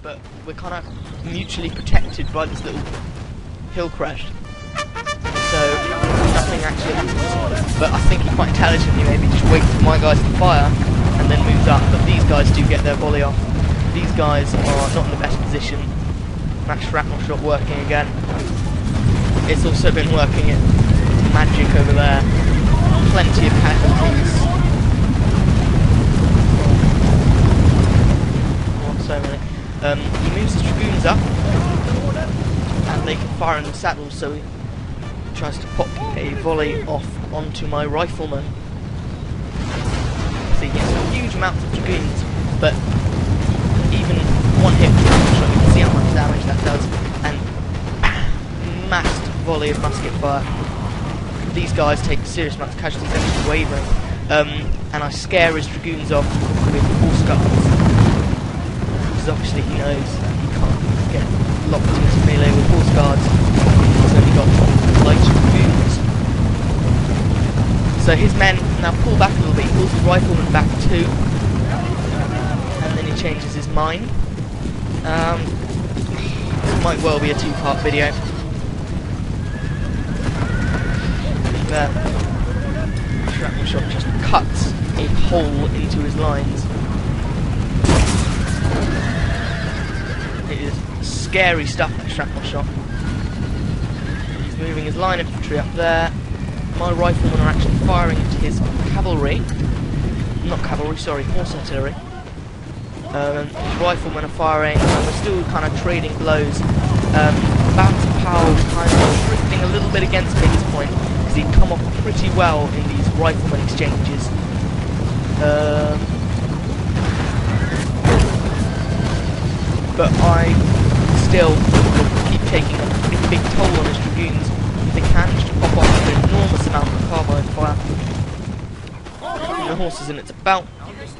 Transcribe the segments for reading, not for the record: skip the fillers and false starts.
but we're kind of mutually protected by this little hill crest. So nothing actually happens. But I think he quite intelligently maybe just waits for my guys to fire and then moves up. But these guys do get their volley off. These guys are not in the best position. That shrapnel shot working again. It's also been working at magic over there. Plenty of casualties. Oh, so many. He moves his dragoons up, and they can fire in the saddle, so he tries to pop a volley off onto my rifleman. So he gets a huge amount of dragoons, but even one hit, you can see how much damage that does, and massed volley of musket fire. These guys take serious amounts of casualties, they're just wavering, and I scare his dragoons off with horse guards, because obviously he knows that he can't get locked into melee with horse guards. He's only got light dragoons. So his men now pull back a little bit. He pulls his riflemen back too, and then he changes his mind. This might well be a two-part video. There, shrapnel shot just cuts a hole into his lines. It is scary stuff, that shrapnel shot. He's moving his line infantry up there. My riflemen are actually firing into his cavalry. Not cavalry, sorry, horse artillery. His riflemen are firing, and we're still kind of trading blows. Balance of power was kind of drifting a little bit against me at this point, because he'd come off pretty well in these rifleman exchanges. But I still keep taking a pretty big toll on his dragoons. They can just pop off an enormous amount of carbine fire. And the horses, and it's about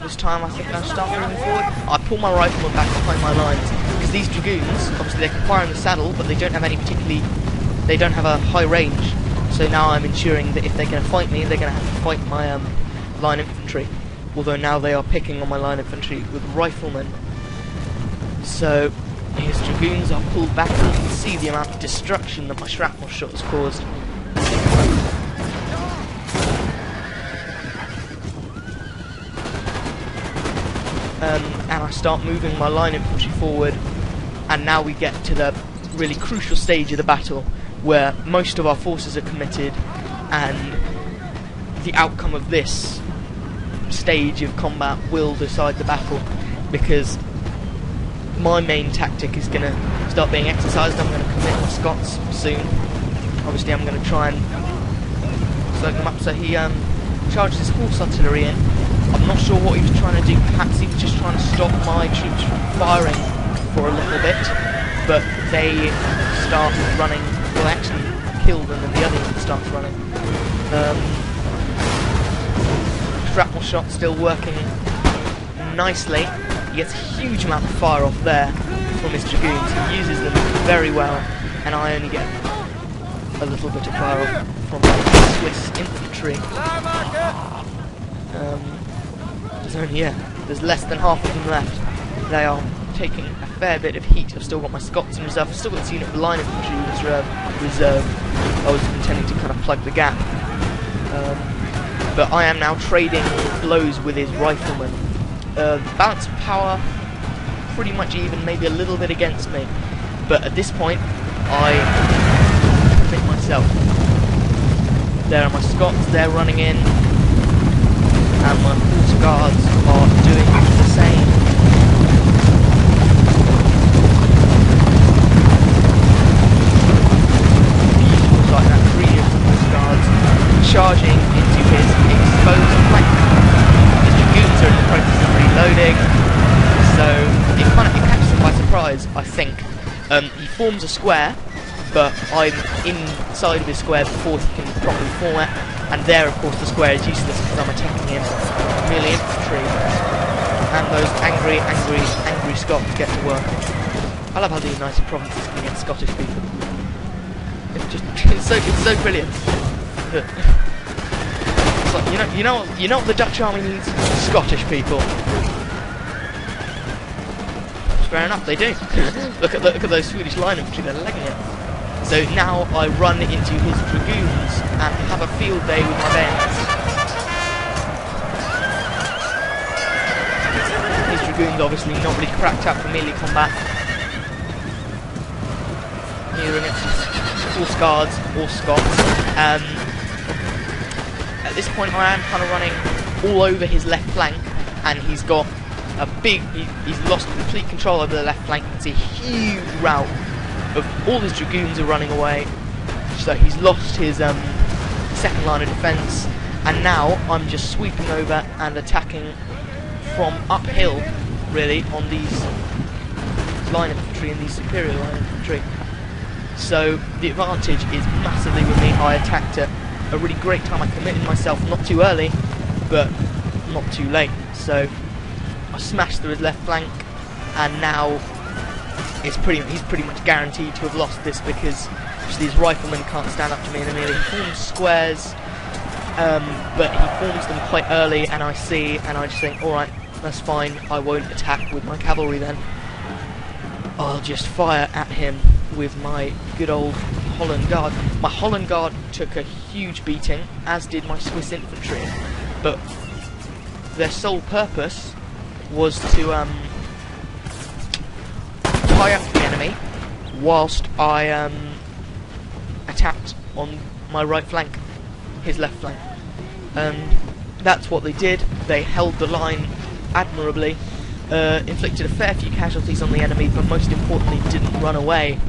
this time I think I'll start moving forward. I pull my riflemen back behind my lines, because these dragoons, obviously they can fire in the saddle, but they don't have any they don't have a high range. So now I'm ensuring that if they're going to fight me, they're going to have to fight my line infantry. Although now they are picking on my line infantry with riflemen. So his dragoons are pulled back, and you can see the amount of destruction that my shrapnel shot has caused. And I start moving my line infantry forward, and now we get to the really crucial stage of the battle, where most of our forces are committed, and the outcome of this stage of combat will decide the battle, because my main tactic is going to start being exercised. I'm going to commit my Scots soon. Obviously I'm going to try and slow them up. So he charged his horse artillery in. I'm not sure what he was trying to do. Perhaps he was just trying to stop my troops from firing for a little bit, but they start running. Well, they actually killed them, and the other one starts running. Shrapnel shot still working nicely. He gets a huge amount of fire off there from his dragoons. He uses them very well, and I only get a little bit of fire off from the Swiss infantry. There's less than half of them left. They are taking a fair bit of heat. I've still got my Scots in reserve. I've still got this unit of line infantry in reserve. I was intending to kind of plug the gap. But I am now trading blows with his riflemen. The balance of power, pretty much even, maybe a little bit against me. But at this point, I commit myself. There are my Scots, they're running in. And my horse guards are doing the same. Like that, 3 horse guards charging into his exposed flank. The dragoons are in the process of reloading, so it catches him by surprise, I think. He forms a square, but I'm inside of his square before he can properly form it, and there, of course, the square is useless because I'm attacking him merely infantry, and those angry Scots get to work. I love how the United Provinces can get Scottish people. It's so brilliant. It's like, you know what the Dutch army needs? Scottish people. fair enough, they do. look at those Swedish line infantry, they're legging it. So now I run into his dragoons and have a field day with my bayonets. His dragoons obviously not really cracked up for melee combat. Here against his Horse Guards or Scots. At this point I am kind of running all over his left flank, and he's got a big, he's lost complete control over the left flank. It's a huge rout of all his dragoons are running away, so he's lost his second line of defence, and now I'm just sweeping over and attacking from uphill, really, on these line infantry and these superior line infantry. So the advantage is massively with me. I attacked at a really great time. I committed myself not too early, but not too late. So I smashed through his left flank, and now he's pretty much guaranteed to have lost this, because these riflemen can't stand up to me in a melee. He forms squares, but he forms them quite early, and I see, and I just think, alright, that's fine, I won't attack with my cavalry then. I'll just fire at him with my good old Holland Guard. My Holland Guard took a huge beating, as did my Swiss infantry, but their sole purpose was to tie up the enemy whilst I attacked on my right flank, his left flank. That's what they did. They held the line admirably, inflicted a fair few casualties on the enemy, but most importantly didn't run away.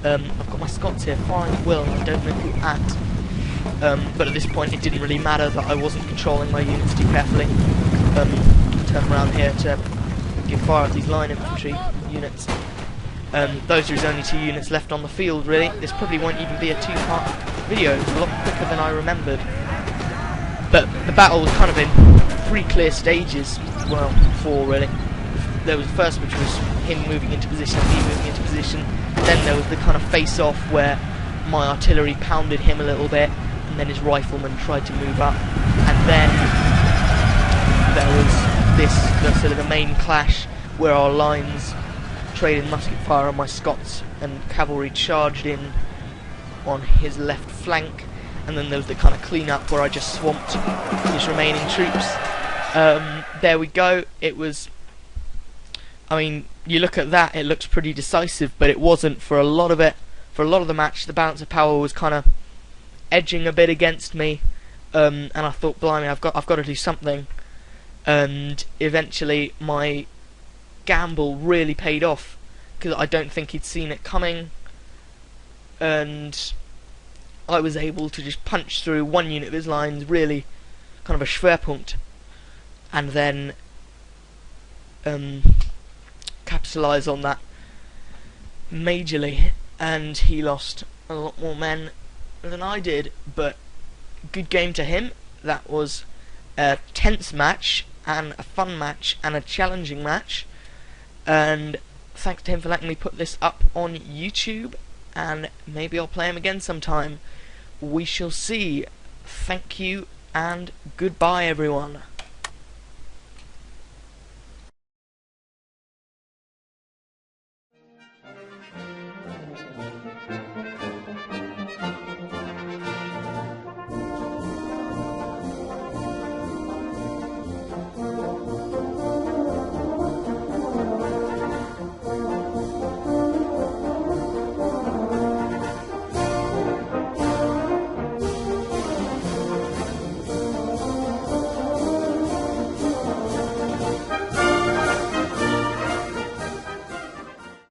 I've got my Scots here firing at will, I don't know who at, but at this point it didn't really matter that I wasn't controlling my units too carefully. Turn around here to give fire at these line infantry units. Those are his only 2 units left on the field, really. This probably won't even be a 2-part video. It's a lot quicker than I remembered. But the battle was kind of in 3 clear stages. Well, 4 really. There was the first, which was him moving into position, me moving into position. Then there was the kind of face-off where my artillery pounded him a little bit, and then his riflemen tried to move up. And then there was the sort of the main clash where our lines traded musket fire on my Scots and cavalry charged in on his left flank, and then there was the kind of clean-up where I just swamped his remaining troops. There we go. It was, I mean, you look at that, it looks pretty decisive, but it wasn't for a lot of it. For a lot of the match, the balance of power was kind of edging a bit against me, and I thought, blimey, I've got to do something. And eventually my gamble really paid off, because I don't think he'd seen it coming, and I was able to just punch through 1 unit of his lines, really kind of a Schwerpunkt, and then capitalise on that majorly, and he lost a lot more men than I did, but good game to him. That was a tense match, and a fun match, and a challenging match, and thanks to him for letting me put this up on YouTube, and maybe I'll play him again sometime. We shall see. Thank you, and goodbye everyone.